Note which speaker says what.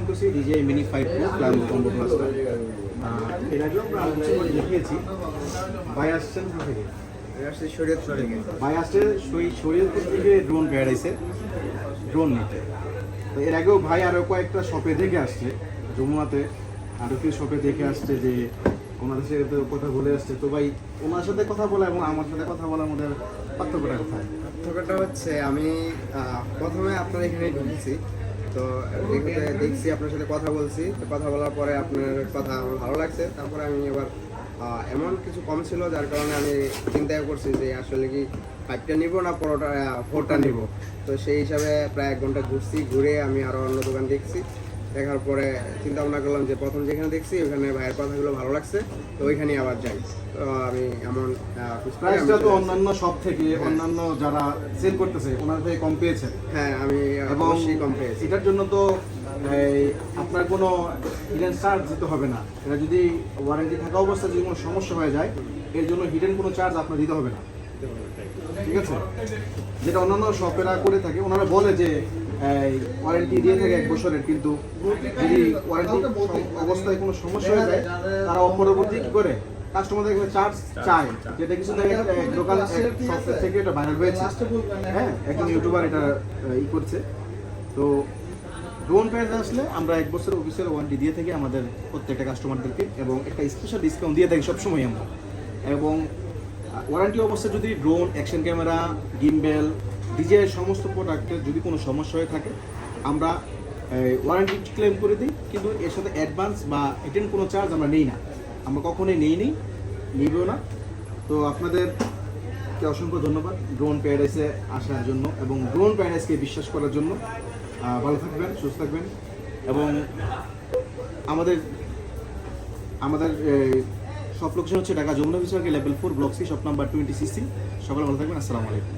Speaker 1: করছি DJI Mini 5 Pro Flyable Combo Blaster। এর আগেও আমরা আলোচনা করে দেখিয়েছি। ভাই আসছেন কোথা থেকে?
Speaker 2: আসছে শরীয়তপুর থেকে।
Speaker 1: ভাই আসছে শরীয়তপুর থেকে ড্রোন প্যারাডাইসে ড্রোন নিতে। তো এর আগেও ভাই আরও কয়েকটা শপে দেখে আসছে, যমুনাতে আরও কিছু শপে দেখে আসছে যে ওনাদের সাথে কথা বলে আসছে। তো ভাই ওনার সাথে কথা বলা এবং আমার সাথে কথা বলার মধ্যে পার্থক্যটা কোথায়?
Speaker 2: পার্থক্যটা হচ্ছে আমি প্রথমে আপনার এখানে ঢুকেছি, তো দেখছি আপনার সাথে কথা বলছি, তো কথা বলার পরে আপনার কথা আমার ভালো লাগছে। তারপরে আমি এবার এমন কিছু কম ছিল যার কারণে আমি চিন্তা করছি যে আসলে কি 5টা নিব না 4টা নিব। তো সেই হিসাবে প্রায় 1 ঘন্টা ঘুরছি, ঘুরে আমি আরও অন্য দোকান দেখছি, দেখার পরে চিন্তা ভাবনা করলাম যে প্রথম যেখানে দেখছি ওখানে ভাইয়ের কথাগুলো ভালো লাগছে, তো ওইখানেই আবার যাই। তো আমি এমন
Speaker 1: প্রাইসটা তো অন্যান্য শপ থেকে অন্যান্য যারা সেল করতেছে ওনার থেকে কম পেয়েছেন।
Speaker 2: হ্যাঁ, আমি অবশ্যই কম পেয়েছি।
Speaker 1: এটার জন্য তো আপনার কোনো হিডেন চার্জ দিতে হবে না। এটা যদি ওয়ারেন্টি থাকা অবস্থায় যদি কোনো সমস্যা হয়ে যায়, এর জন্য হিডেন কোনো চার্জ আপনার দিতে হবে না, ঠিক আছে? যেটা অন্যান্য শপেরা করে থাকে, ওনারা বলে যে ওয়ারেন্টি দিয়ে থাকে 1 বছরের, কিন্তু যদি ওয়ারেন্টি অবস্থায় কোনো সমস্যা হয়ে যায় তারা পরবর্তী কী করে কাস্টমারদের এখানে চার্জ চায়, যেটা কিছু লোকাল সফটওয়্যার থেকে এটা ভাইরাল হয়েছে। হ্যাঁ, একজন ইউটিউবার এটা করছে। তো ড্রোন প্যাড আসলে আমরা 1 বছরের অফিসিয়াল ওয়ারেন্টি দিয়ে থাকি আমাদের প্রত্যেকটা কাস্টমারদেরকে, এবং একটা স্পেশাল ডিসকাউন্ট দিয়ে থাকি সবসময় আমরা। এবং ওয়ারেন্টি অবস্থায় যদি drone, action camera, gimbal, DJI সমস্ত প্রোডাক্টের যদি কোনো সমস্যা হয়ে থাকে আমরা ওয়ারেন্টি ক্লেম করে দিই, কিন্তু এর সাথে অ্যাডভান্স বা এটেন্ড কোনো চার্জ আমরা নিই না, আমরা কখনোই নিবও না। তো আপনাদেরকে অসংখ্য ধন্যবাদ ড্রোন প্যারাডাইসে আসার জন্য এবং ড্রোন প্যারাডাইসকে বিশ্বাস করার জন্য। ভালো থাকবেন, সুস্থ থাকবেন, এবং আমাদের সব লোকেশন হচ্ছে ঢাকা যমুনা বিশ্বকে level 4 block C, shop number 20cc। সকালে ভালো থাকবেন। আসসালামু আলাইকুম।